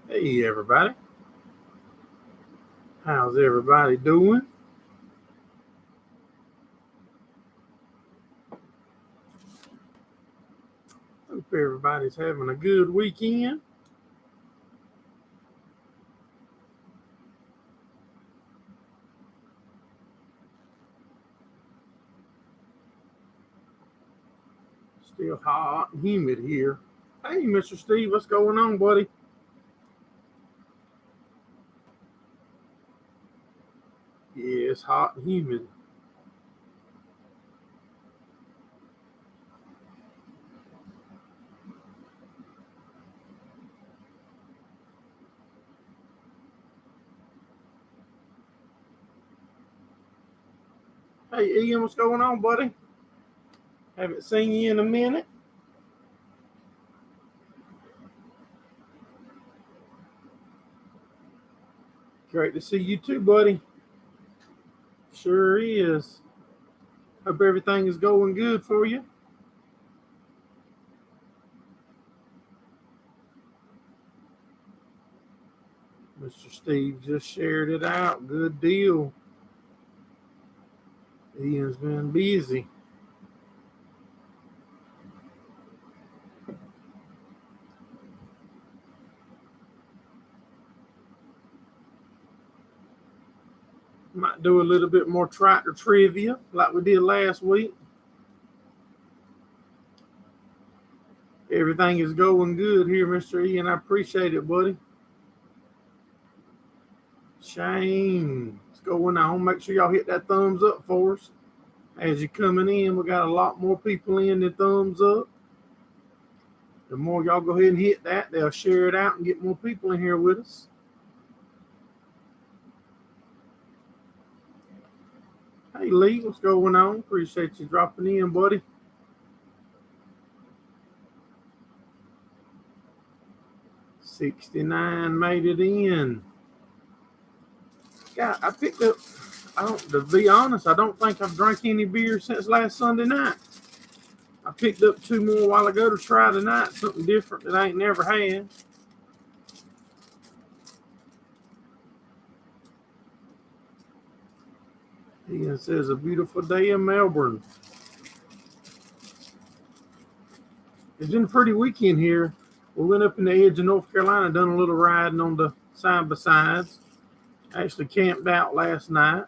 Hey everybody, how's everybody doing? Hope everybody's having a good weekend. Still hot and humid here. Hey Mr. Steve, what's going on, buddy? Yeah, it's hot and humid. Hey Ian, what's going on, buddy? Haven't seen you in a minute. Great to see you too, buddy. Sure is. Hope everything is going good for you. Mr. Steve just shared it out. Good deal. Ian's been busy. Might do a little bit more tractor trivia like we did last week. Everything is going good here, Mr. Ian. I appreciate it, buddy. Shane, what's going on? Make sure y'all hit that thumbs up for us. As you're coming in, we got a lot more people in than thumbs up. The more y'all go ahead and hit that, they'll share it out and get more people in here with us. Hey, Lee, what's going on? Appreciate you dropping in, buddy. '69 made it in. Yeah, I picked up. To be honest, I don't think I've drank any beer since last Sunday night. I picked up 2 more a while ago to try tonight, something different that I ain't never had. Ian says a beautiful day in Melbourne. It's been a pretty weekend here. We went up in the edge of North Carolina, done a little riding on the side by sides. Actually camped out last night.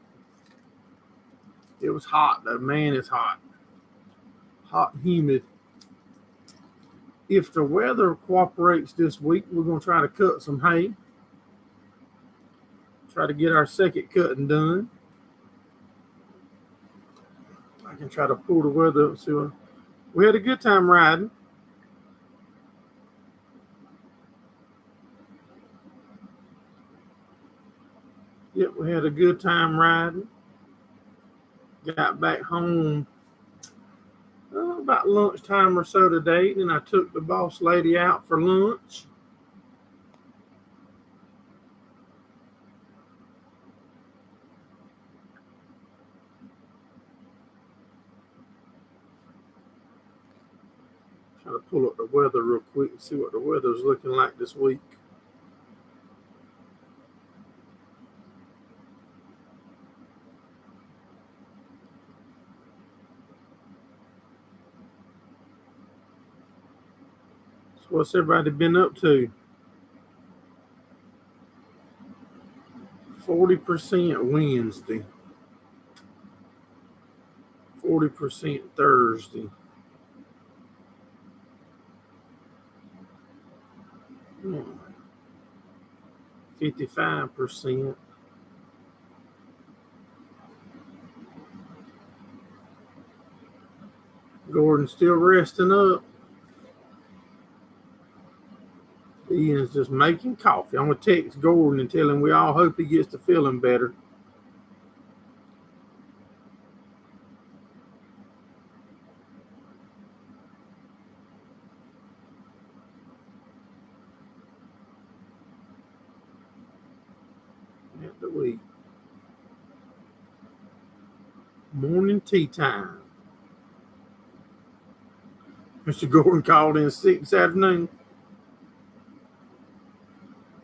It was hot though, man, it's hot. Hot and humid. If the weather cooperates this week, we're going to try to cut some hay. Try to get our second cutting done. I can try to pull the weather up. See what we had a good time riding. Yep, we had a good time riding. Got back home about lunchtime or so today. Then I took the boss lady out for lunch. Try to pull up the weather real quick and see what the weather's looking like this week. So what's everybody been up to? 40% Wednesday. 40% Thursday. 55%. Gordon's still resting up. Ian's just making coffee. I'm going to text Gordon and tell him we all hope he gets to feeling better. At the week. Morning tea time. Mr. Gordon called in sick this afternoon.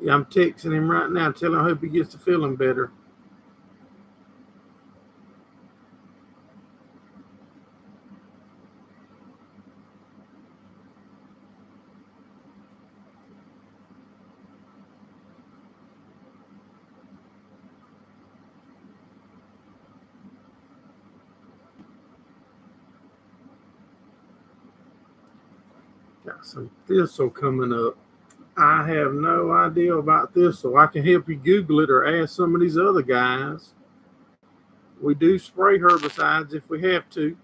Yeah, I'm texting him right now, telling him I hope he gets to feeling better. Got some thistle coming up. I have no idea about thistle. I can help you Google it or ask some of these other guys. We do spray herbicides if we have to.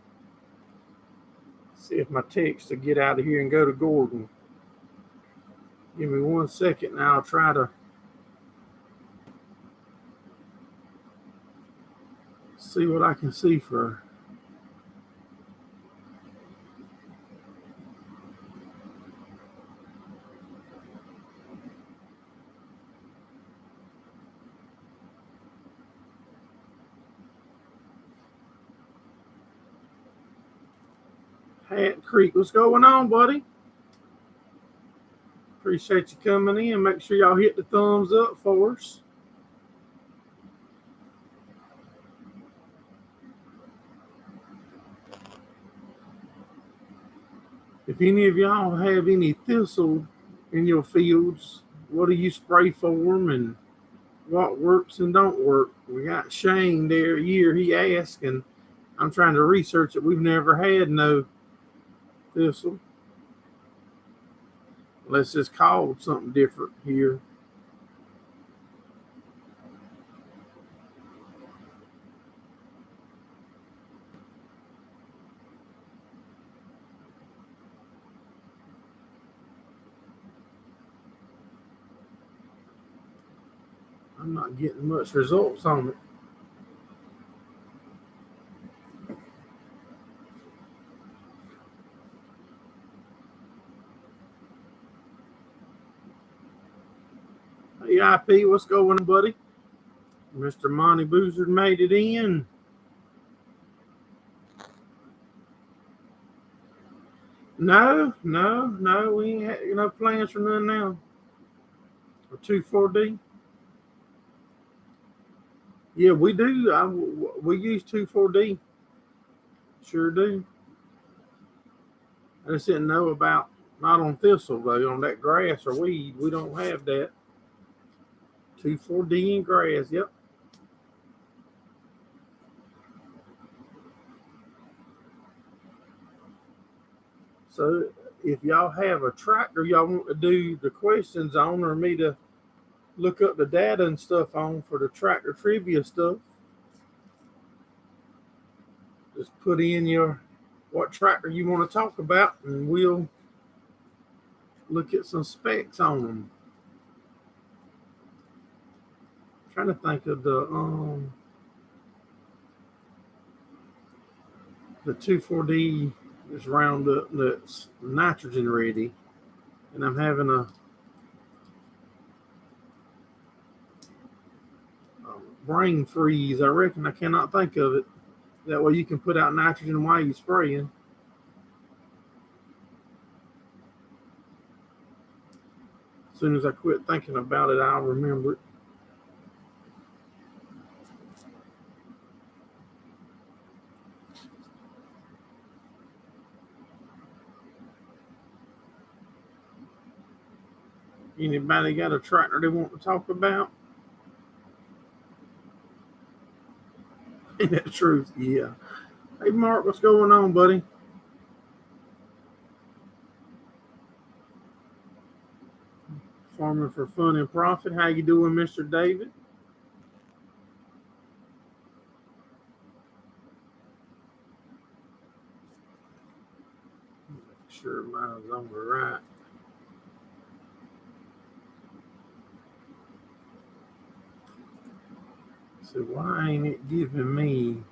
See if my text to get out of here and go to Gordon. Give me 1 second and I'll try to see what I can see for. Hat Creek, what's going on, buddy? Appreciate you coming in. Make sure y'all hit the thumbs up for us. If any of y'all have any thistle in your fields, what do you spray for them and what works and don't work? We got Shane there a year. He asked, and I'm trying to research it. We've never had no thistle. Unless it's called something different here. I'm not getting much results on it. Hey, IP, what's going on, buddy? Mr. Monty Boozer made it in. No, we ain't had no plans for none now. Or 2,4-D. Yeah, we do. We use 2,4-D. Sure do. I just didn't know about, not on thistle though, on that grass or weed. We don't have that. 2,4-D in grass, yep. So if y'all have a tractor y'all want to do the questions on or me to look up the data and stuff on for the tractor trivia stuff, just put in what tractor you want to talk about and we'll look at some specs on them. I'm trying to think of the 2,4-D is Roundup that's nitrogen ready, and I'm having a brain freeze. I reckon I cannot think of it. That way you can put out nitrogen while you're spraying. As soon as I quit thinking about it, I'll remember it. Anybody got a tractor they want to talk about? Ain't that the truth? Yeah. Hey, Mark, what's going on, buddy? Farming for fun and profit. How you doing, Mr. David? Make sure mine's on the right. So why ain't it giving me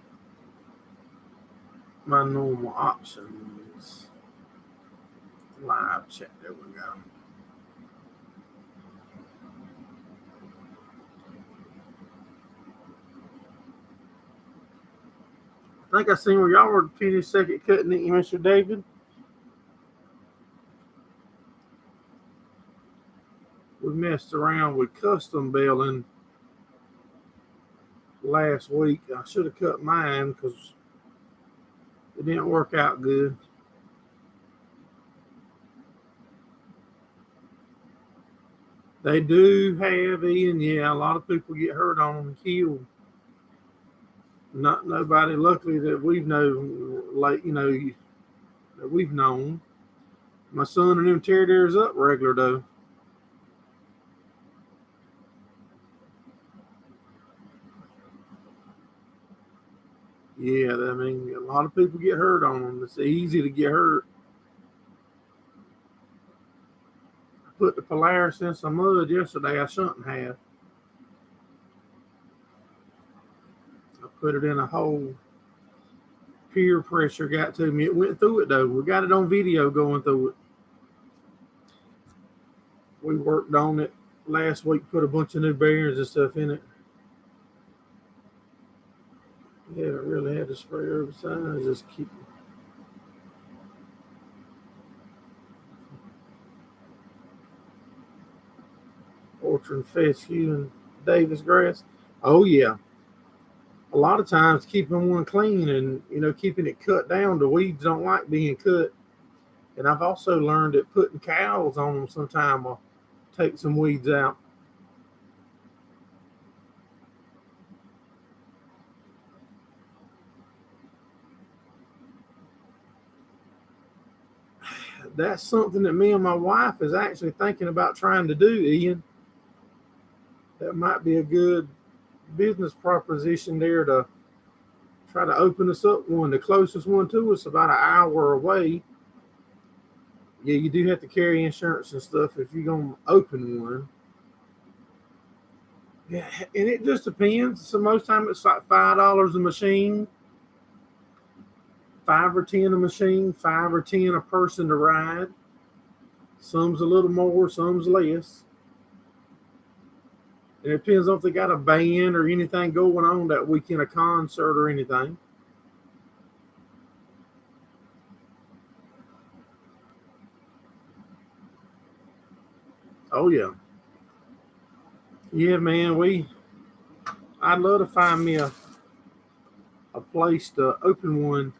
my normal options? Live chat. There we go. I think I seen where y'all were finished second cutting it, Mr. David. we messed around with custom belling last week. I should have cut mine because it didn't work out good. They do have, Ian, yeah, a lot of people get hurt on them and killed. Not nobody, luckily, that we've known, like, that we've known. My son and them tear theirs up regular, though. Yeah, I mean, a lot of people get hurt on them. It's easy to get hurt. I put the Polaris in some mud yesterday. I shouldn't have. I put it in a hole. Peer pressure got to me. It went through it, though. We got it on video going through it. We worked on it last week, put a bunch of new bearings and stuff in it. Yeah, I really had to spray herbicide. Just keep. Orchard fescue and Davis grass. Oh yeah. A lot of times keeping one clean and keeping it cut down. The weeds don't like being cut. And I've also learned that putting cows on them sometime will take some weeds out. That's something that me and my wife is actually thinking about trying to do, Ian. That might be a good business proposition there to try to open us up one. The closest one to us about an hour away. Yeah, you do have to carry insurance and stuff if you're going to open one. Yeah, and it just depends. So most time it's like $5 a machine, 5 or 10 a machine, 5 or 10 a person to ride. Some's a little more, some's less. It depends on if they got a band or anything going on that weekend, a concert or anything. Oh yeah. Yeah, man, I'd love to find me a place to open one.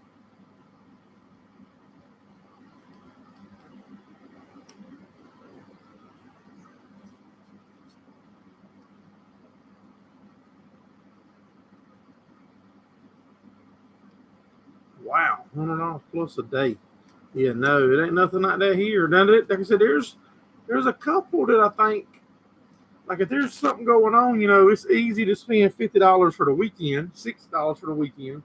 Wow, $100 plus a day. Yeah, no, it ain't nothing like that here. Now, like I said, there's a couple that I think, like if there's something going on, it's easy to spend $50 for the weekend, $60 for the weekend.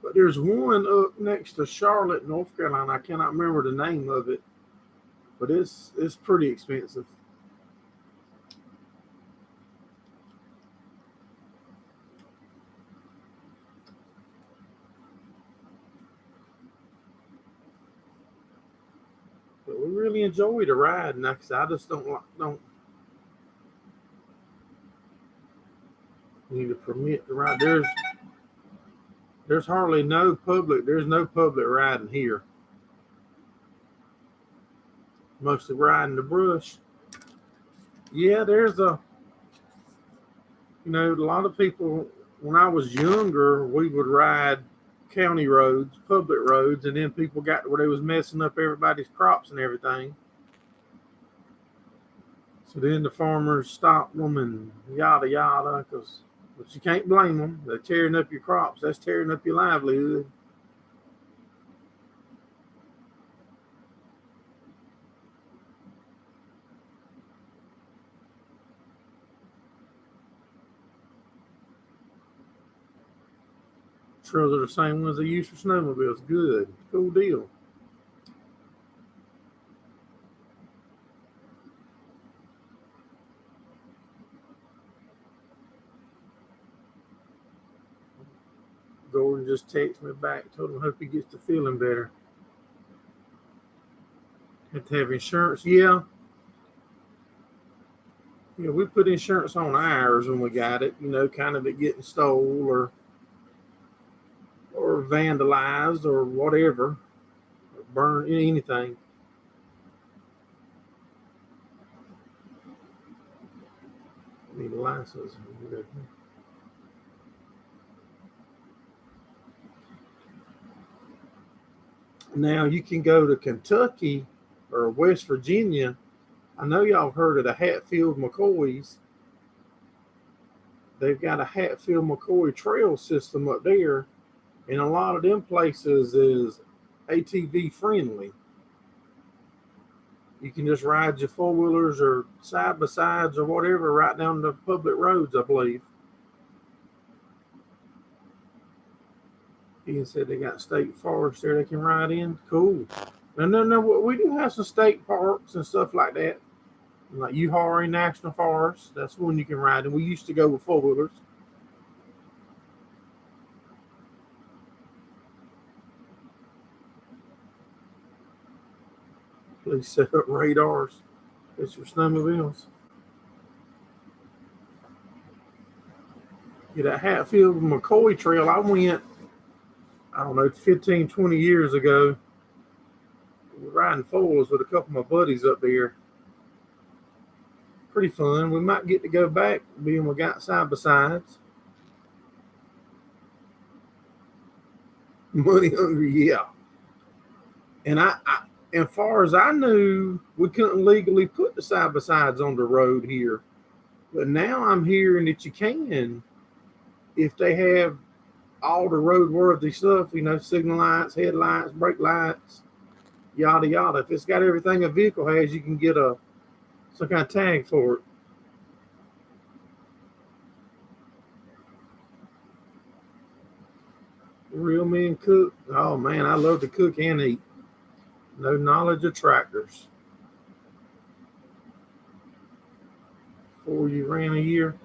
But there's one up next to Charlotte, North Carolina. I cannot remember the name of it, but it's pretty expensive. But we really enjoy the ride, and I just don't need a permit to ride. There's hardly no public. There's no public riding here. Mostly riding the brush. Yeah, there's a lot of people. When I was younger, we would ride county roads, public roads, and then people got to where they was messing up everybody's crops and everything. So then the farmers stopped them and yada yada, but you can't blame them. They're tearing up your crops. That's tearing up your livelihood. Trails are the same ones they use for snowmobiles. Good, cool deal. Gordon just texted me back. Told him hope he gets to feeling better. Have to have insurance. Yeah, yeah. We put insurance on ours when we got it. Kind of it getting stole or vandalized or whatever, or burned anything. license. Now you can go to Kentucky or West Virginia. I know y'all heard of the Hatfield McCoys. They've got a Hatfield McCoy trail system up there, and a lot of them places is ATV friendly. You can just ride your four wheelers or side by sides or whatever right down the public roads, I believe. He said they got state forests there they can ride in. Cool. No. We do have some state parks and stuff like that. Like Uwharrie National Forest. That's one you can ride in. We used to go with four wheelers. Please set up radars. It's your snowmobiles. Yeah, that Hatfield McCoy Trail, I went, I don't know, 15, 20 years ago, riding fours with a couple of my buddies up there. Pretty fun. We might get to go back, being we got side by sides. Money hungry, yeah. And as far as I knew, we couldn't legally put the side by sides on the road here. But now I'm hearing that you can, if they have all the roadworthy stuff, signal lights, headlights, brake lights, yada yada. If it's got everything a vehicle has, you can get some kind of tag for it. Real men cook. Oh man, I love to cook and eat. No knowledge of tractors. 4 you ran a year.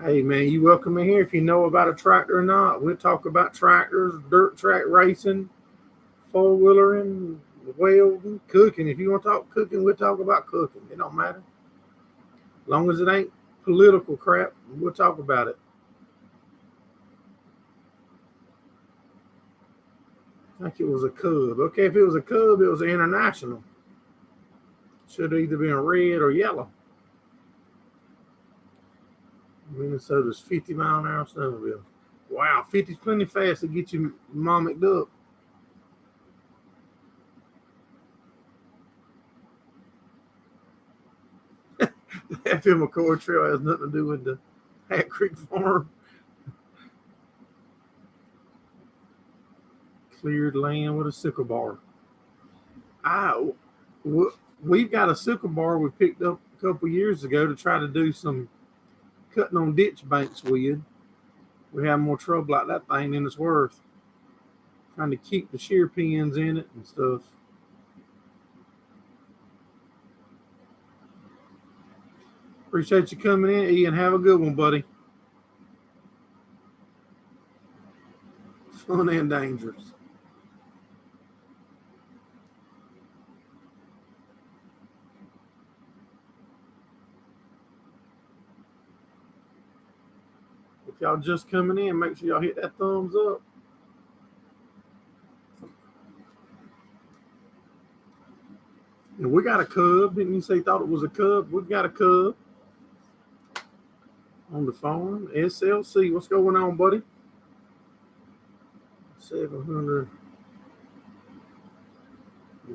Hey man, you welcome in here if you know about a tractor or not. We'll talk about tractors, dirt track racing, four-wheelering, welding, cooking. If you want to talk cooking, we'll talk about cooking. It don't matter. As long as it ain't political crap, we'll talk about it. I think it was a Cub. Okay, if it was a Cub, it was an International. Should have either been red or yellow. Minnesota's 50-mile-an-hour snowmobile. Wow, 50's plenty fast to get you mommicked up. The Hatfield McCoy Trail has nothing to do with the Hat Creek Farm. Cleared land with a sickle bar. We've got a sickle bar we picked up a couple years ago to try to do some cutting on ditch banks with. We have more trouble like that thing than it's worth. Trying to keep the shear pins in it and stuff. Appreciate you coming in, Ian. Have a good one, buddy. Fun and dangerous. If y'all just coming in, make sure y'all hit that thumbs up. And we got a Cub. Didn't you say you thought it was a Cub? We've got a Cub on the farm. SLC. What's going on, buddy? 700.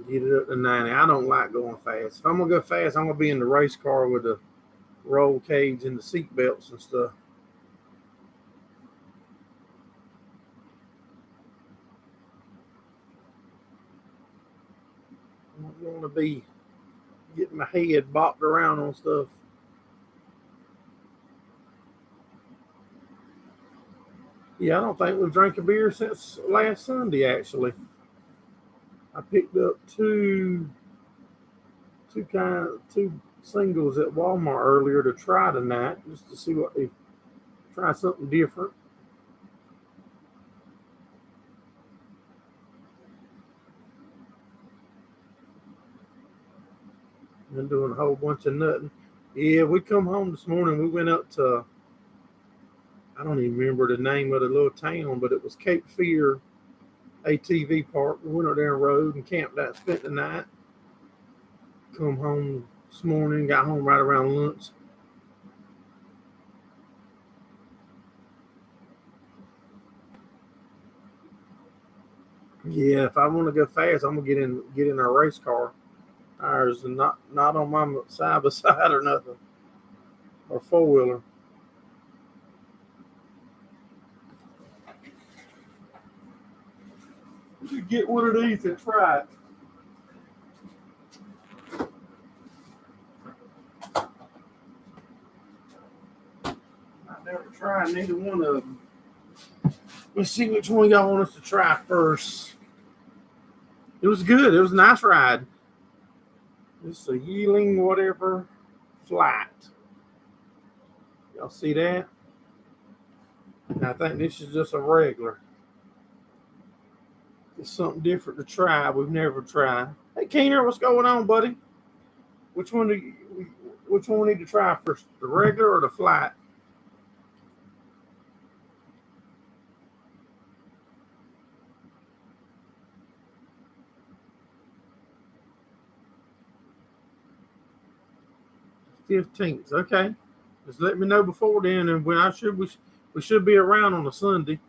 Get it up to 90. I don't like going fast. If I'm going to go fast, I'm going to be in the race car with the roll cage and the seat belts and stuff. I don't want to be getting my head bopped around on stuff. Yeah, I don't think we've drank a beer since last Sunday, actually. I picked up two singles at Walmart earlier to try tonight, just to see what they try something different. Been doing a whole bunch of nothing. Yeah, we come home this morning. We went up to, I don't even remember the name of the little town, but it was Cape Fear ATV Park. We went up there and rode and camped out, spent the night. Come home this morning, got home right around lunch. Yeah, if I want to go fast, I'm gonna get in a race car. Tires and not on my side by side or nothing, or four wheeler. You get one of these and try it. I never tried neither one of them. Let's see which one y'all want us to try first. It was good. It was a nice ride. It's a Yeeling whatever flat. Y'all see that? And I think this is just a regular. It's something different to try. We've never tried. Hey, Keener, what's going on, buddy? Which one which one we need to try first? The regular or the flat? $15th. Okay. Just let me know before then, and when we should be around on a Sunday.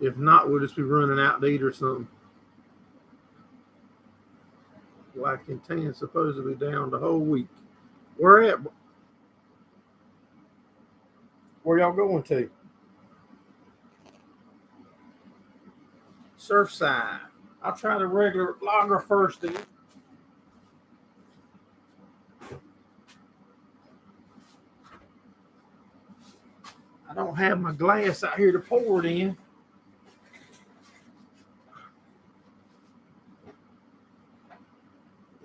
If not, we'll just be running out to eat or something. Black and tan supposed to be down the whole week. Where at? Where y'all going to? Surfside. I'll try the regular lager first then. I don't have my glass out here to pour it in.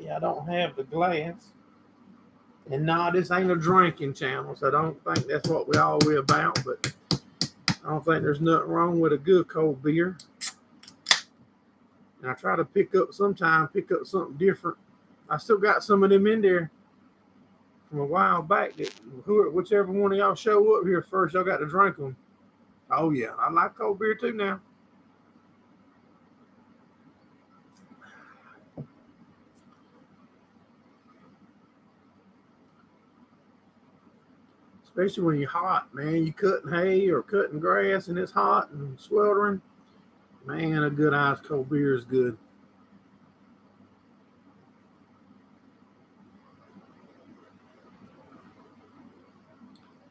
Yeah, I don't have the glass. And no, this ain't a drinking channel, so I don't think that's what we're about, but I don't think there's nothing wrong with a good cold beer. And I try to pick up something different. I still got some of them in there from a while back. Whichever one of y'all show up here first, y'all got to drink them. Oh, yeah, I like cold beer too now. Especially when you're hot, man. You cutting hay or cutting grass and it's hot and sweltering. Man, a good ice cold beer is good.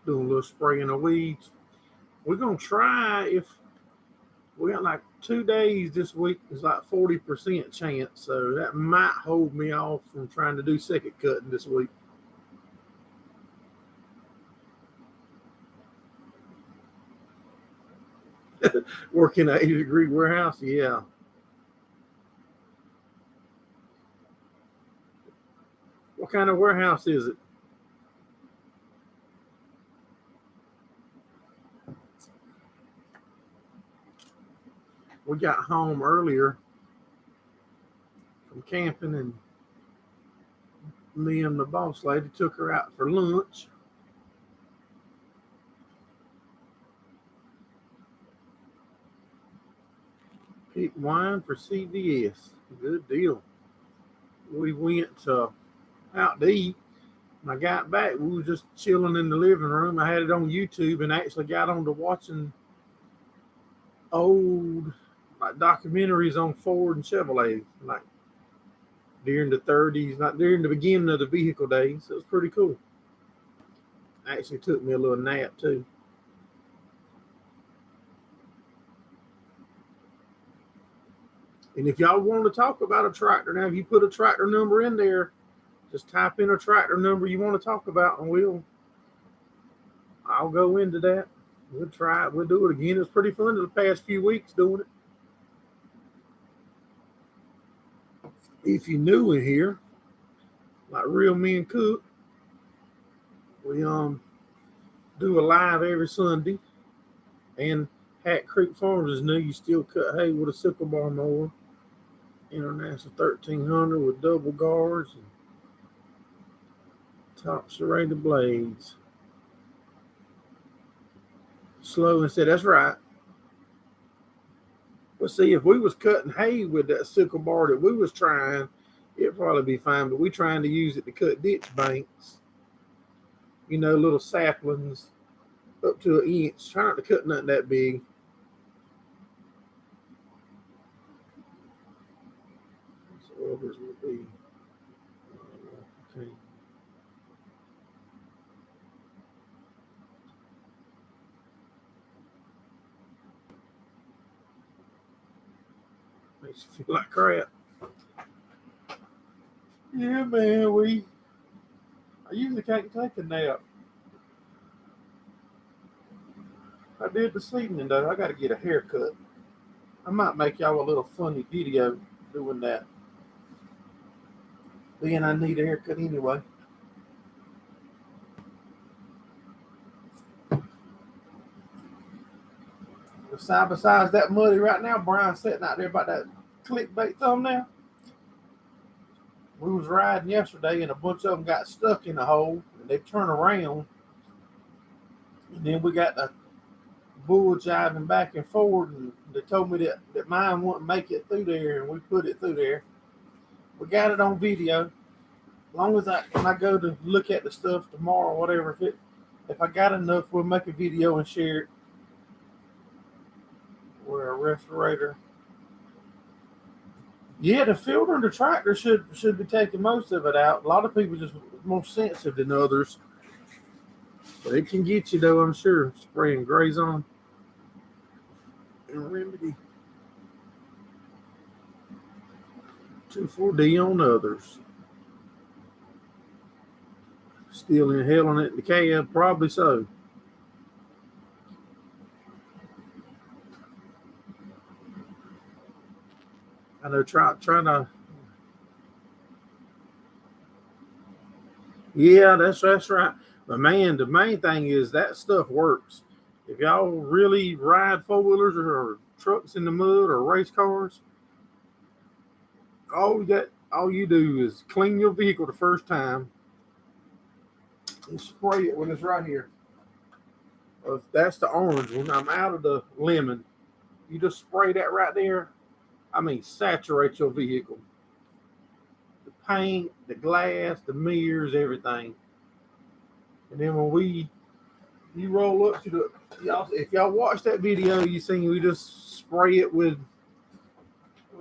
Doing a little spraying of weeds. We're going to try if we got like 2 days this week. It's like 40% chance. So that might hold me off from trying to do second cutting this week. Work in an 80-degree warehouse? Yeah. What kind of warehouse is it? We got home earlier from camping, and me and the boss lady took her out for lunch. Pick wine for CVS. Good deal. We went out to eat. When I got back, we were just chilling in the living room. I had it on YouTube and actually got on to watching old like documentaries on Ford and Chevrolet, like during the 30s, not during the beginning of the vehicle days. It was pretty cool. Actually took me a little nap too. And if y'all want to talk about a tractor now, if you put a tractor number in there, just type in a tractor number you want to talk about, and I'll go into that. We'll try it. We'll do it again. It's pretty fun the past few weeks doing it. If you're new in here, like Real Men Cook, we do a live every Sunday. And Hat Creek Farms is new. You still cut hay with a sickle bar mower. International 1300 with double guards and top serrated blades. Slow and said, that's right. Let's see, if we was cutting hay with that sickle bar that we was trying, it'd probably be fine, but we trying to use it to cut ditch banks. You know, little saplings. up to an inch. Try not to cut nothing that big. So others will be okay. Makes you feel like crap. Yeah, man. I usually can't take a nap. I did this evening though. I got to get a haircut. I might make y'all a little funny video doing that. Then I need a haircut anyway. The side by side's that muddy right now. Brian's sitting out there about that clickbait thumbnail. We was riding yesterday and a bunch of them got stuck in a hole and they turn around. And then we got the bull jiving back and forward, and they told me that mine wouldn't make it through there, and we put it through there. We got it on video. As long as when I go to look at the stuff tomorrow or whatever, if I got enough, we'll make a video and share it. We're a restorator. Yeah, the filter and the tractor should be taking most of it out. A lot of people just more sensitive than others. But it can get you though, I'm sure. Spraying Grazon and Remedy. 2,4-D on others. Still inhaling it in the cab, probably so. I know trying to. Yeah, that's right. But man, the main thing is that stuff works. If y'all really ride four-wheelers or trucks in the mud or race cars, all you do is clean your vehicle the first time and spray it when it's right here. That's the orange one. I'm out of the lemon. You just spray that right there. I mean, saturate your vehicle. The paint, the glass, the mirrors, everything. And then when you roll up to if y'all watch that video, you see we just spray it with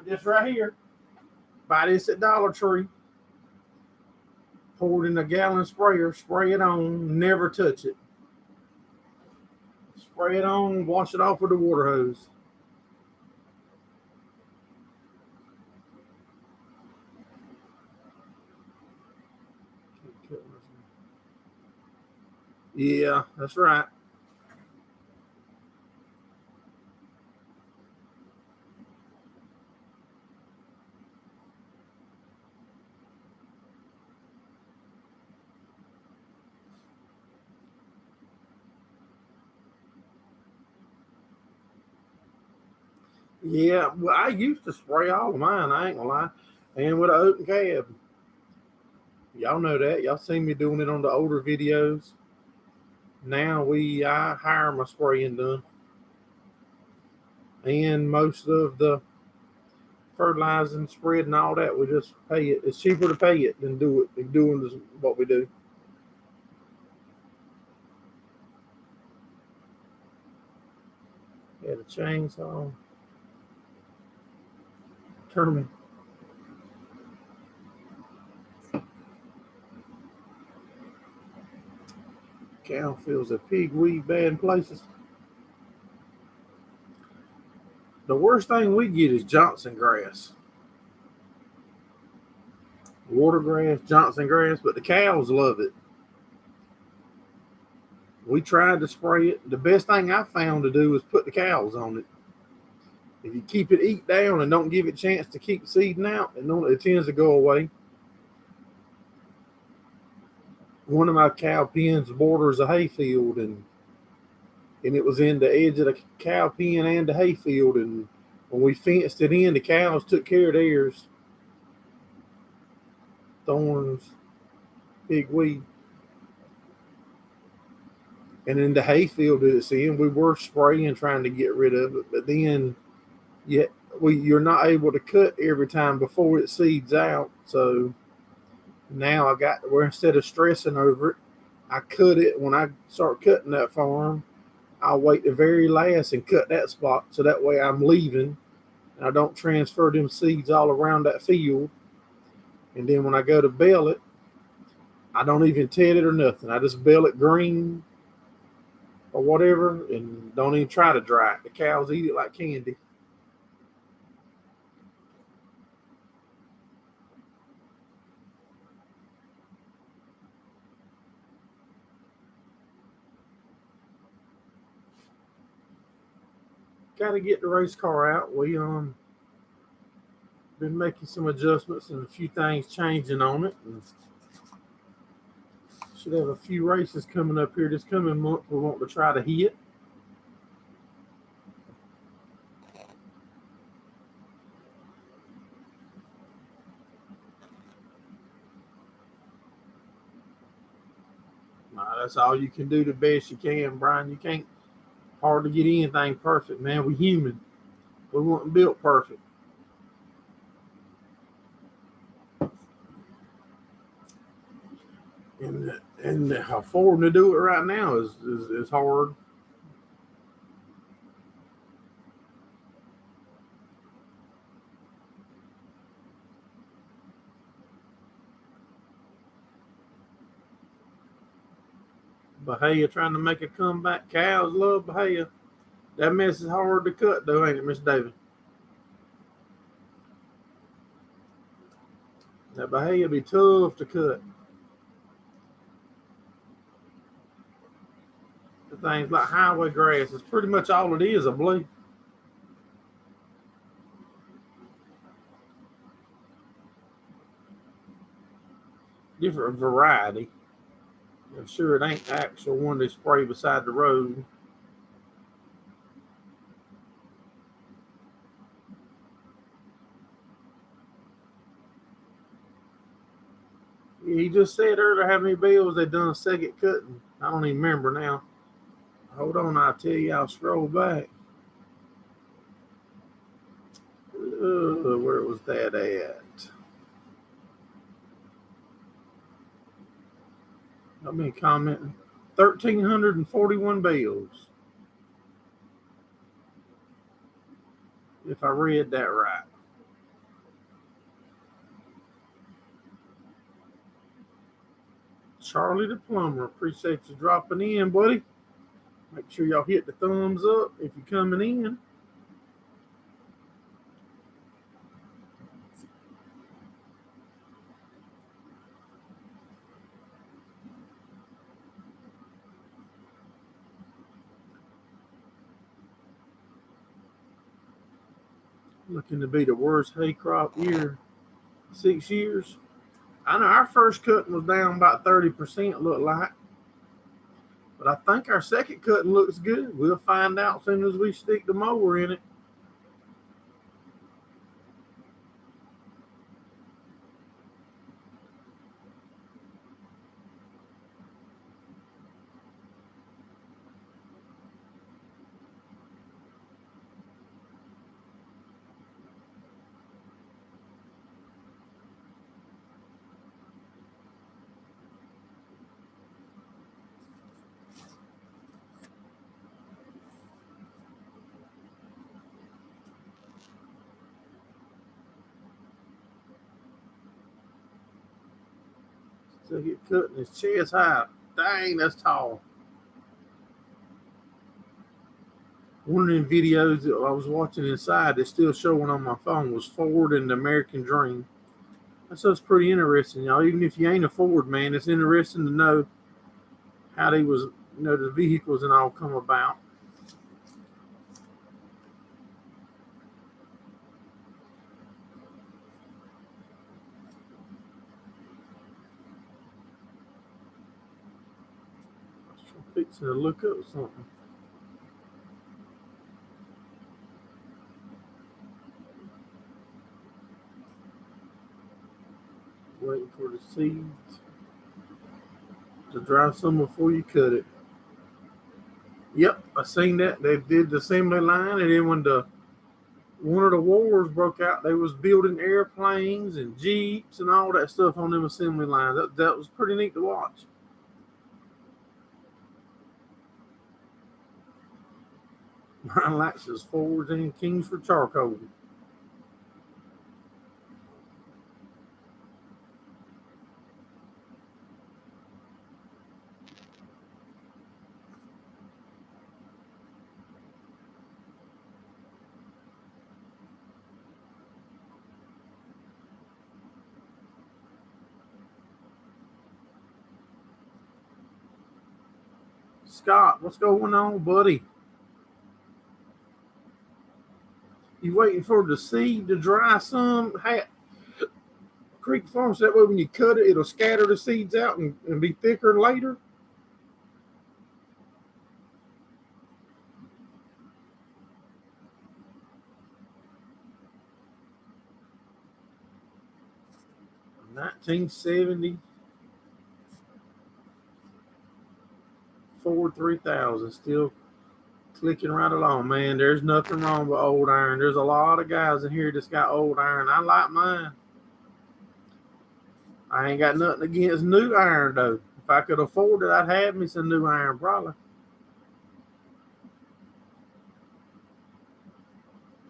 this right here. Buy this at Dollar Tree. Pour it in a gallon sprayer, spray it on, never touch it. Spray it on, wash it off with a water hose. Yeah, that's right. Yeah, well, I used to spray all of mine, I ain't gonna lie. And with an open cab. Y'all know that. Y'all seen me doing it on the older videos. Now I hire my spraying done. And most of the fertilizing, spread, and all that, we just pay it. It's cheaper to pay it than doing what we do. Yeah, the chainsaw. Turn. Cow feels a pig weed bad in places. The worst thing we get is Johnson grass. Water grass, Johnson grass, but the cows love it. We tried to spray it. The best thing I found to do is put the cows on it. If you keep it eat down and don't give it a chance to keep seeding out, it tends to go away. One of my cow pens borders a hayfield, and it was in the edge of the cow pen and the hayfield. And when we fenced it in, the cows took care of theirs. Thorns, big weed. And in the hayfield that it's in, we were spraying, trying to get rid of it. But then you're not able to cut every time before it seeds out. So now where instead of stressing over it, I cut it when I start cutting that farm. I'll wait the very last and cut that spot so that way I'm leaving and I don't transfer them seeds all around that field. And then when I go to bale it, I don't even ted it or nothing. I just bale it green or whatever and don't even try to dry it. The cows eat it like candy. Got to get the race car out. We been making some adjustments and a few things changing on it. And should have a few races coming up here this coming month we want to try to hit. That's all you can do the best you can, Brian. You can't hardly get anything perfect, man. We human. We weren't built perfect. And affording to do it right now is hard. Bahia trying to make a comeback. Cows love Bahia. That mess is hard to cut, though, ain't it, Miss David? That Bahia be tough to cut. The things like highway grass is pretty much all it is, I believe. Different variety. I'm sure it ain't the actual one they spray beside the road. He just said earlier how many bales they done second cutting. I don't even remember now. Hold on, I'll tell you. I'll scroll back. Where was that at? I mean, commenting. 1,341 bales. If I read that right. Charlie the Plumber, appreciate you dropping in, buddy. Make sure y'all hit the thumbs up if you're coming in. Looking to be the worst hay crop year 6 years. I know our first cutting was down about 30%, looked like. But I think our second cutting looks good. We'll find out as soon as we stick the mower in it. So he cutting his chest high. Dang, that's tall. One of the videos that I was watching inside that's still showing on my phone was Ford and the American Dream. That's pretty interesting, y'all. Even if you ain't a Ford man, it's interesting to know how they was, the vehicles and all come about. I'm fixing to look up something. Waiting for the seeds to dry some before you cut it. Yep, I seen that. They did the assembly line, and then when one of the wars broke out, they was building airplanes and jeeps and all that stuff on them assembly lines. That was pretty neat to watch. Brian likes his Fords and Kings for charcoal. Scott, what's going on, buddy? You waiting for the seed to dry some? Hey, Creek Farm, so that way when you cut it, it'll scatter the seeds out and be thicker later. $1970 Ford 3000 still clicking right along, man. There's nothing wrong with old iron. There's a lot of guys in here that's got old iron. I like mine. I ain't got nothing against new iron though. If I could afford it, I'd have me some new iron probably.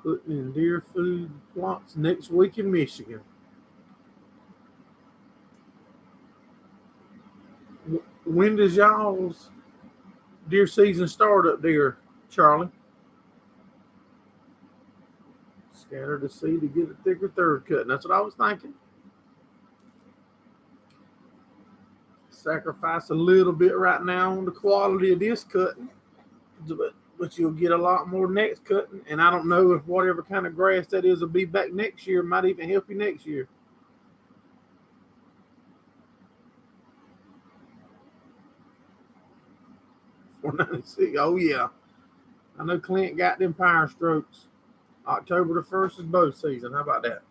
Putting in deer food plots next week in Michigan. When does y'all's deer season start up there, Charlie? Scatter the seed to get a thicker third cut. And that's what I was thinking. Sacrifice a little bit right now on the quality of this cutting, but you'll get a lot more next cutting. And I don't know if whatever kind of grass that is will be back next year. Might even help you next year. $4.96. Oh yeah, I know Clint got them power strokes. October the 1st is bow season. How about that?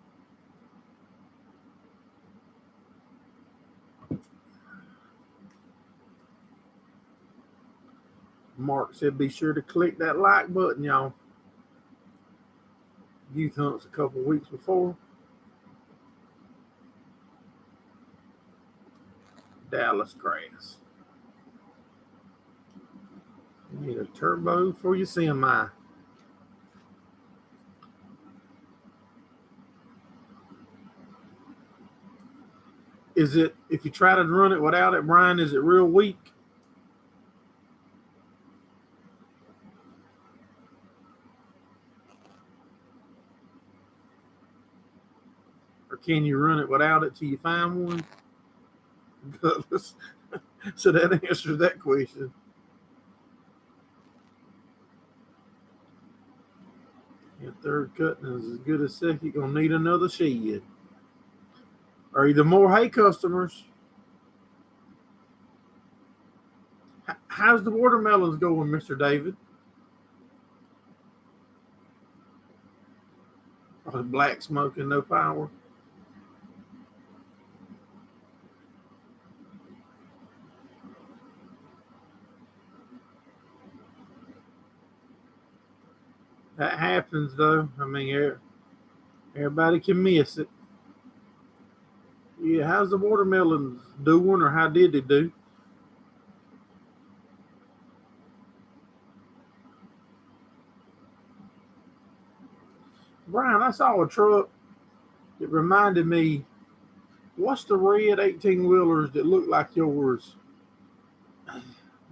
Mark said be sure to click that like button, y'all. Youth hunts a couple weeks before. Dallas grass. You need a turbo for your semi. Is it, if you try to run it without it, Brian, is it real weak? Or can you run it without it till you find one? So that answers that question. Your third cutting is as good as second. You're going to need another shed. Or either more hay customers. How's the watermelons going, Mr. David? Or the black smoke and no power? That happens, though. I mean, everybody can miss it. Yeah, how's the watermelons doing, or how did they do? Brian, I saw a truck that reminded me, what's the red 18 wheelers that look like yours?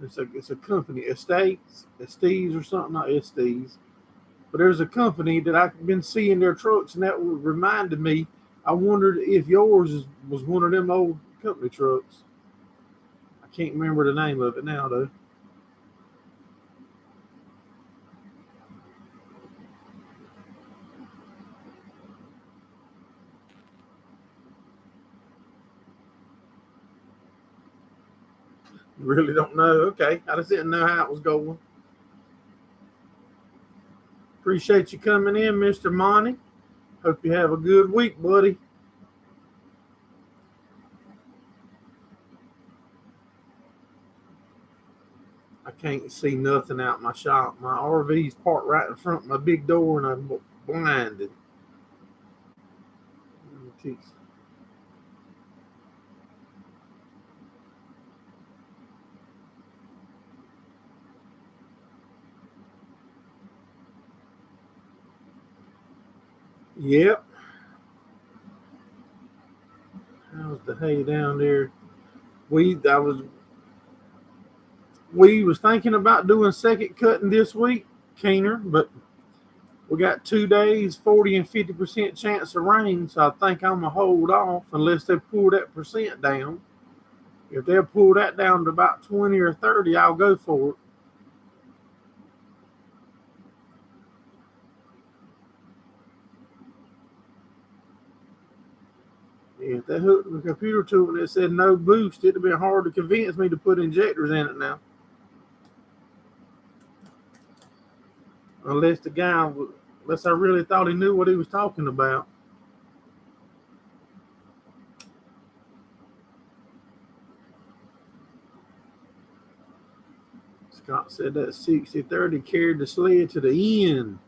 It's a company, Estes or something, not Estes. But there's a company that I've been seeing their trucks, and that reminded me. I wondered if yours was one of them old company trucks. I can't remember the name of it now, though. Really don't know. Okay, I just didn't know how it was going. Appreciate you coming in, Mr. Monty. Hope you have a good week, buddy. I can't see nothing out my shop. My RV's parked right in front of my big door, and I'm blinded. Yep. How's the hay down there? We I was we was thinking about doing second cutting this week, Keener, but we got 2 days, 40 and 50% chance of rain, so I think I'm gonna hold off unless they pull that percent down. If they'll pull that down to about 20 or 30, I'll go for it. If they hooked the computer to it and it said no boost, it'd have been hard to convince me to put injectors in it now. Unless the guy, unless I really thought he knew what he was talking about. Scott said that 60-30 carried the sled to the end.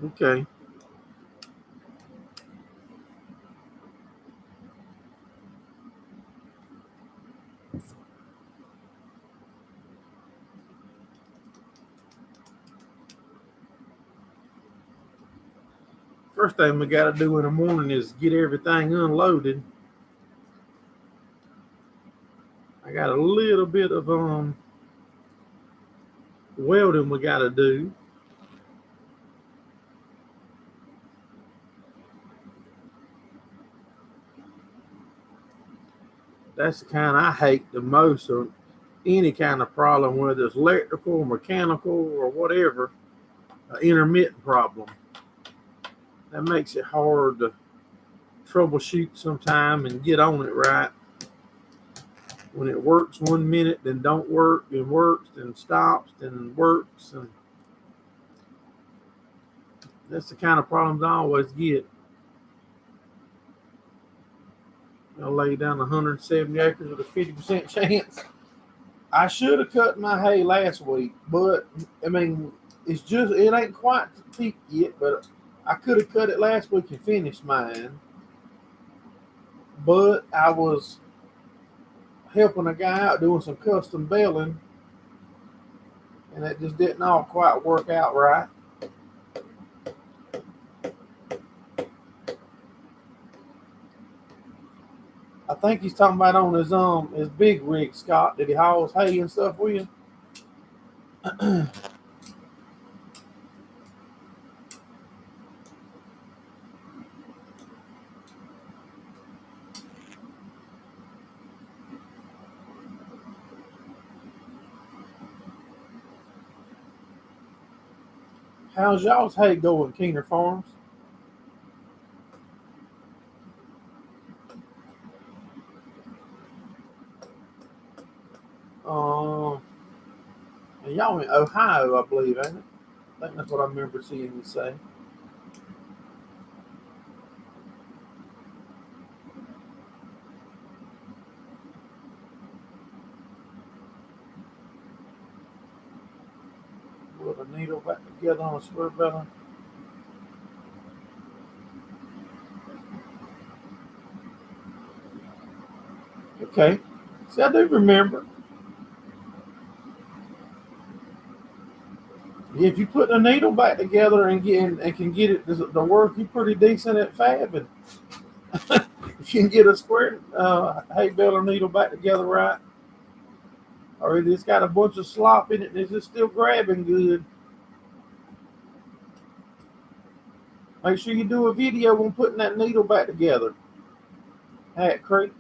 Okay. First thing we got to do in the morning is get everything unloaded. I got a little bit of welding we got to do. That's the kind I hate the most of any kind of problem, whether it's electrical, mechanical, or whatever, an intermittent problem. That makes it hard to troubleshoot sometime and get on it right. When it works 1 minute, then don't work, then works, then stops, then works, and that's the kind of problems I always get. I'll lay down 170 acres with a 50% chance. I should have cut my hay last week, but I mean, it ain't quite peak yet, but I could have cut it last week and finished mine. But I was helping a guy out doing some custom baling, and it just didn't all quite work out right. I think he's talking about on his big rig, Scott. Did he haul his hay and stuff with you? How's y'all's hay going, Keener Farms? Um, and y'all in Ohio, I believe, ain't it? I think that's what I remember seeing you say. Put a needle back together on a square belly. Okay. See, I do remember. If you put the needle back together and can get it to work, you're pretty decent at fabbing. If you can get a square hay bale or needle back together right, or it's got a bunch of slop in it and it's just still grabbing good. Make sure you do a video on putting that needle back together. Hat Creek.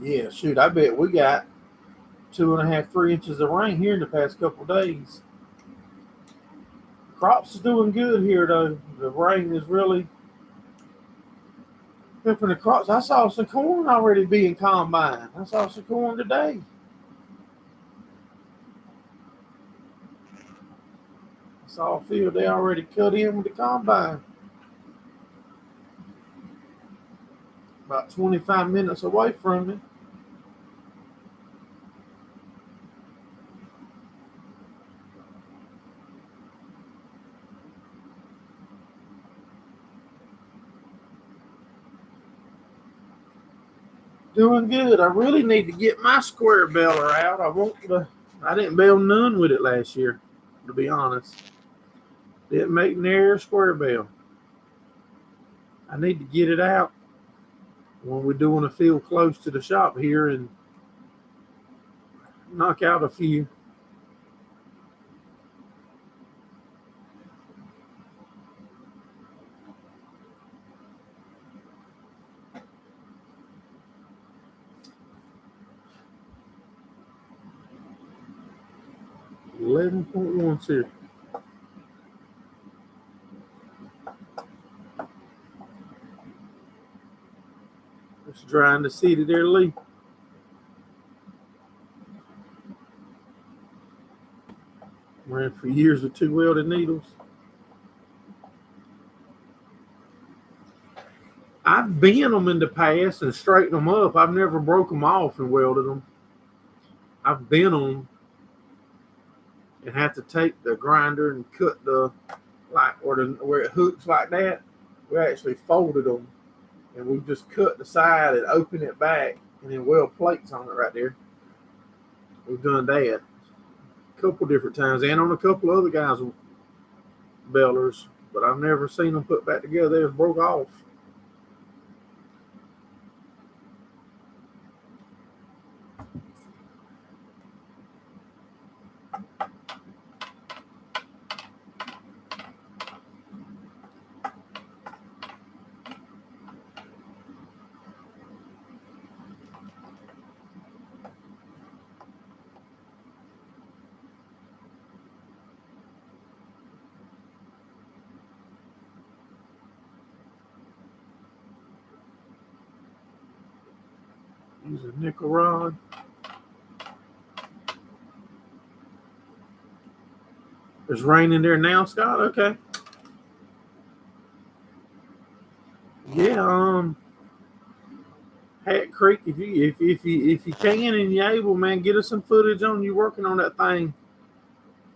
Yeah, shoot, I bet we got 2.5, 3 inches of rain here in the past couple of days. Crops is doing good here though. The rain is really helping the crops. I saw some corn already being combined. I saw some corn today. I saw a field they already cut in with the combine. About 25 minutes away from me. Doing good. I really need to get my square baler out. I didn't bale none with it last year, to be honest. Didn't make near a square bale. I need to get it out when we're doing a field close to the shop here and knock out a few. 11.1 here. Just drying the seed of their leaf. Ran for years with 2 welded needles. I've bent them in the past and straightened them up. I've never broke them off and welded them. I've bent them and had to take the grinder and cut the where it hooks like that. We actually folded them and we just cut the side and open it back and then weld plates on it right there. We've done that a couple different times and on a couple other guys' belters, but I've never seen them put back together. They broke off. Use a nickel rod. There's rain in there now, Scott. Okay. Yeah. Hat Creek, if you can and you're able, man, get us some footage on you working on that thing.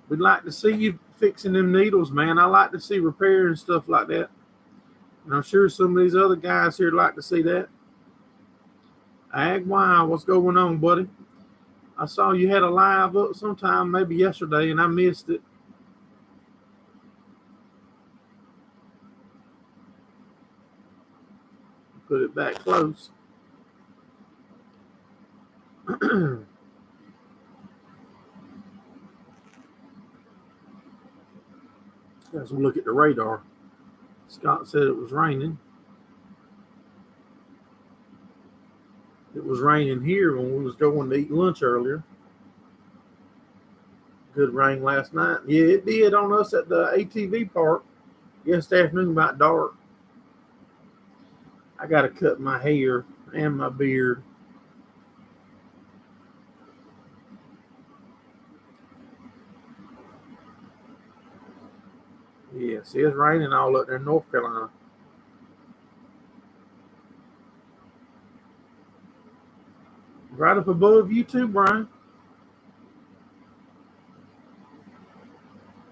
We'd like to see you fixing them needles, man. I like to see repair and stuff like that. And I'm sure some of these other guys here like to see that. Ag Wow, what's going on, buddy? I saw you had a live up sometime, maybe yesterday, and I missed it. Put it back close. Let's look at the radar. Scott said it was raining. It was raining here when we was going to eat lunch earlier. Good rain last night. Yeah, it did on us at the ATV park yesterday afternoon about dark. I got to cut my hair and my beard. Yes, it's raining all up there in North Carolina. Right up above you too, Brian.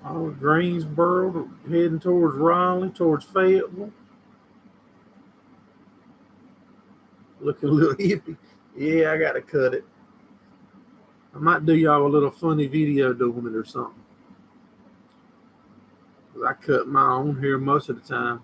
All of Greensboro, heading towards Raleigh, towards Fayetteville. Looking a little hippie. Yeah, I got to cut it. I might do y'all a little funny video doing it or something. I cut my own hair most of the time.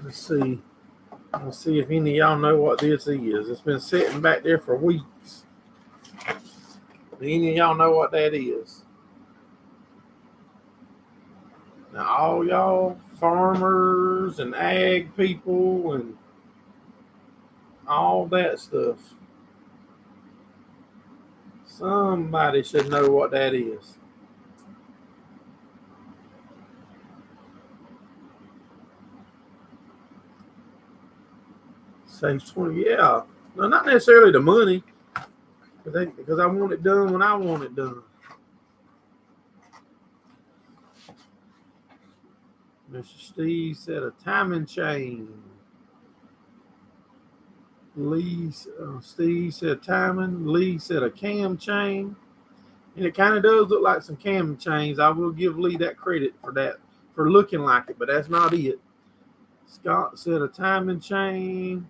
Let's see. Let's see if any of y'all know what this is. It's been sitting back there for weeks. Any of y'all know what that is? Now, all y'all farmers and ag people and all that stuff. Somebody should know what that is. Saves 20. Yeah. No, not necessarily the money. Because I want it done when I want it done. Mr. Steve said a timing chain. Lee, Steve said timing. Lee said a cam chain. And it kind of does look like some cam chains. I will give Lee that credit for that, for looking like it, but that's not it. Scott said a timing chain.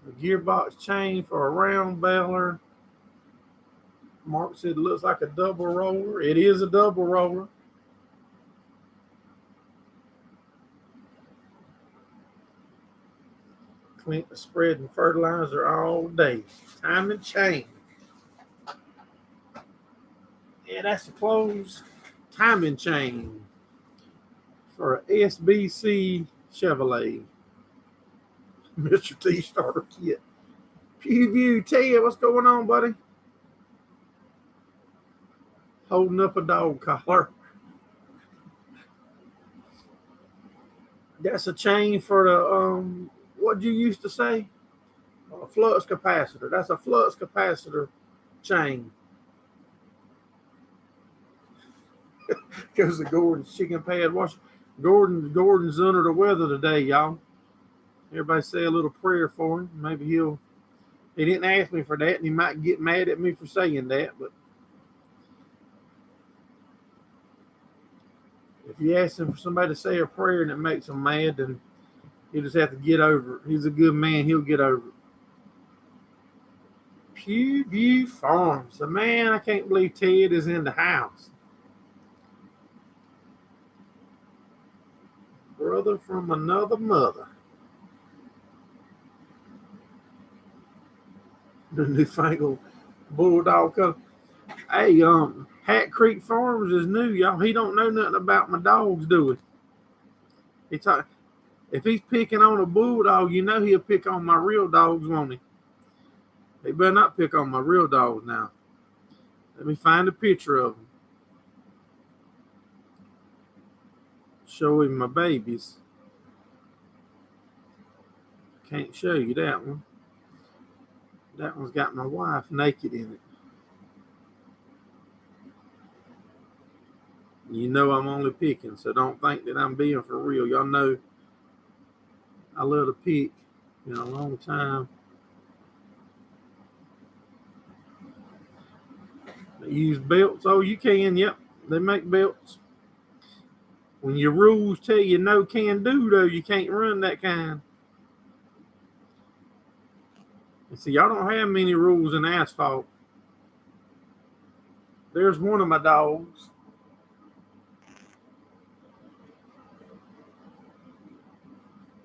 A gearbox chain for a round baler. Mark said it looks like a double roller. It is a double roller. Clint is spreading fertilizer all day. Timing chain. Yeah, that's a closed timing chain for a SBC Chevrolet. Mr. T starter kit. Pew View Ted, what's going on, buddy? Holding up a dog collar. That's a chain for the what you used to say? A flux capacitor. That's a flux capacitor chain. Goes to Gordon's chicken pad wash. Gordon's under the weather today, y'all. Everybody say a little prayer for him. Maybe he didn't ask me for that, and he might get mad at me for saying that, but if you ask him for somebody to say a prayer and it makes him mad, then he'll just have to get over it. He's a good man. He'll get over it. Pew View Farms. So, man, I can't believe Ted is in the house. Brother from another mother. The newfangled bulldog color. Hey, Hat Creek Farms is new, y'all. He don't know nothing about my dogs, do he? If he's picking on a bulldog, you know he'll pick on my real dogs, won't he? He better not pick on my real dogs now. Let me find a picture of them. Show him my babies. Can't show you that one. That one's got my wife naked in it. You know I'm only picking, so don't think that I'm being for real. Y'all know I love to pick. A long time. They use belts. Oh, you can. Yep, they make belts. When your rules tell you no can do, though, you can't run that kind. And see, y'all don't have many rules in asphalt. There's one of my dogs.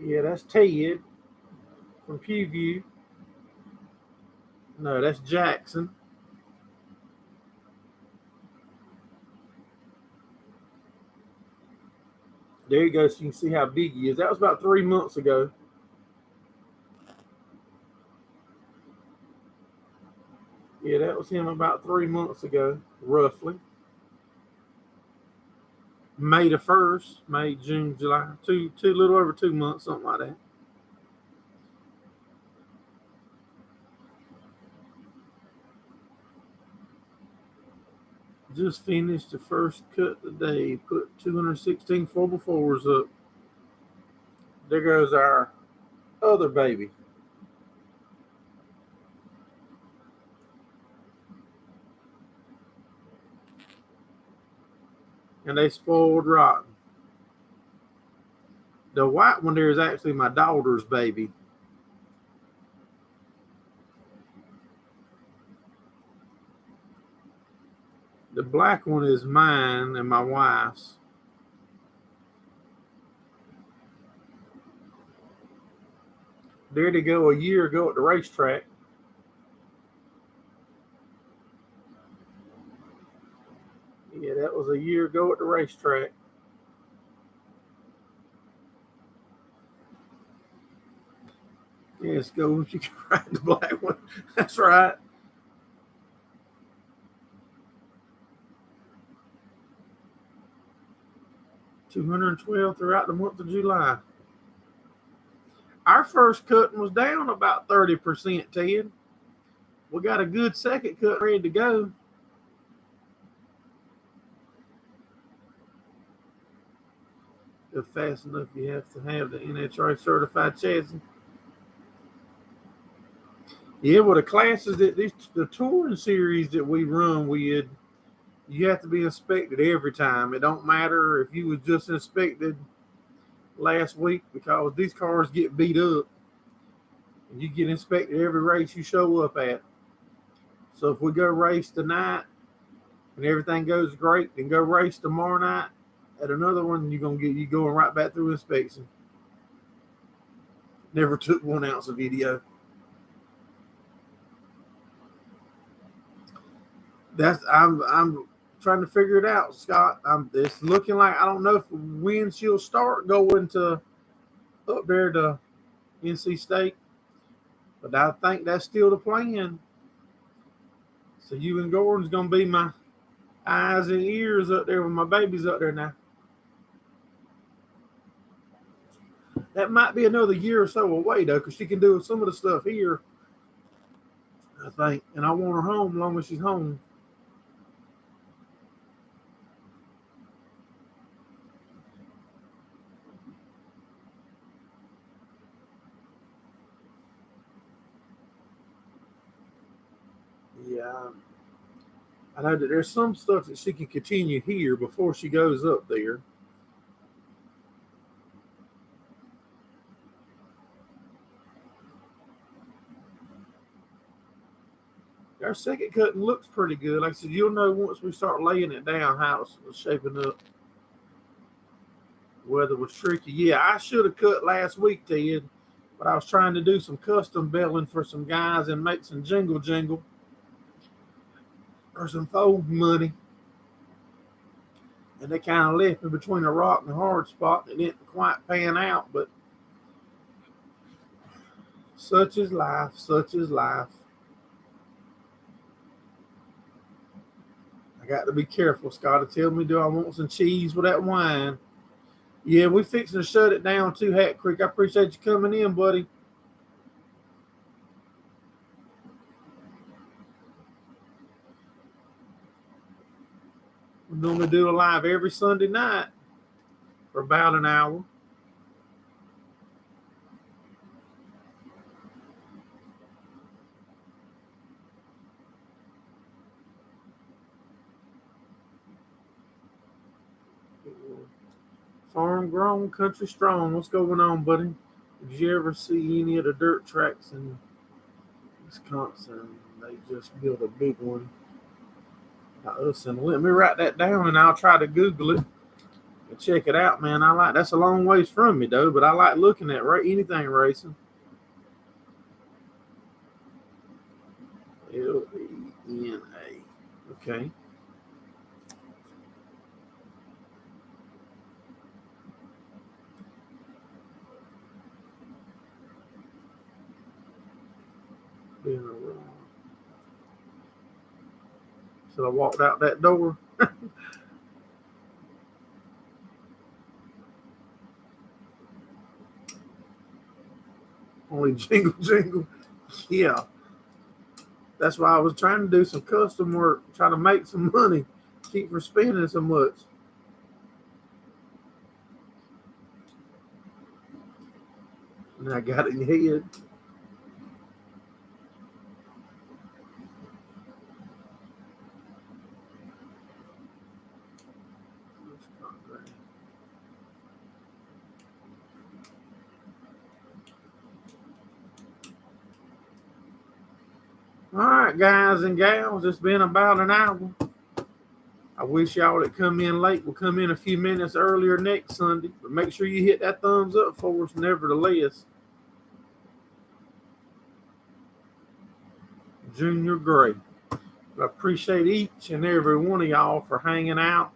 Yeah, that's Ted from Pew View. No, that's Jackson. There you go, so you can see how big he is. That was about 3 months ago. Yeah, that was him about 3 months ago, roughly. May the 1st, May, June, July, two, little over 2 months, something like that. Just finished the first cut today. Put 216 4x4s up. There goes our other baby. And they spoiled rotten. The white one there is actually my daughter's baby. The black one is mine and my wife's. There to go a year ago at the racetrack. Yeah, that was a year ago at the racetrack. Yes, go. You can ride the black one. That's right. $212 throughout the month of July. Our first cutting was down about 30%, Ted. We got a good second cut ready to go. If fast enough, you have to have the NHRA certified chassis. Yeah, well, the classes the touring series that we run with, you have to be inspected every time. It don't matter if you was just inspected last week, because these cars get beat up and you get inspected every race you show up at. So if we go race tonight and everything goes great, then go race tomorrow night at another one, you're gonna get you going right back through inspection. Never took 1 ounce of video. I'm trying to figure it out, Scott. It's looking like I don't know when she'll start going to up there to NC State, but I think that's still the plan. So you and Gordon's gonna be my eyes and ears up there when my baby's up there now. That might be another year or so away though, because she can do some of the stuff here, I think, and I want her home as long as she's home. Yeah, I know that there's some stuff that she can continue here before she goes up there. Our second cutting looks pretty good. Like I said, you'll know once we start laying it down how it's shaping up. Weather was tricky. Yeah, I should have cut last week, Ted, but I was trying to do some custom belling for some guys and make some jingle or some faux money. And they kind of left me between a rock and a hard spot. It didn't quite pan out, but such is life. Such is life. I got to be careful. Scott tell me, do I want some cheese with that wine? Yeah, we fixing to shut it down too, Hat Creek. I appreciate you coming in, buddy. We normally do a live every Sunday night for about an hour. Farm grown, country strong. What's going on, buddy? Did you ever see any of the dirt tracks in Wisconsin? They just built a big one. Listen, let me write that down and I'll try to Google it and check it out, man. That's a long ways from me though, but I like looking at anything racing. Lena. Okay. So I walked out that door. Only jingle. Yeah. That's why I was trying to do some custom work, trying to make some money, keep from spending so much. And I got it in your head. All right, guys and gals, it's been about an hour. I wish y'all that come in late will come in a few minutes earlier next Sunday. But make sure you hit that thumbs up for us, nevertheless. Junior Gray. I appreciate each and every one of y'all for hanging out,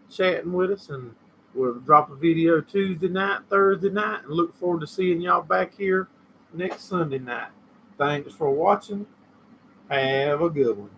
chatting with us, and we'll drop a video Tuesday night, Thursday night, and look forward to seeing y'all back here next Sunday night. Thanks for watching. Have a good one.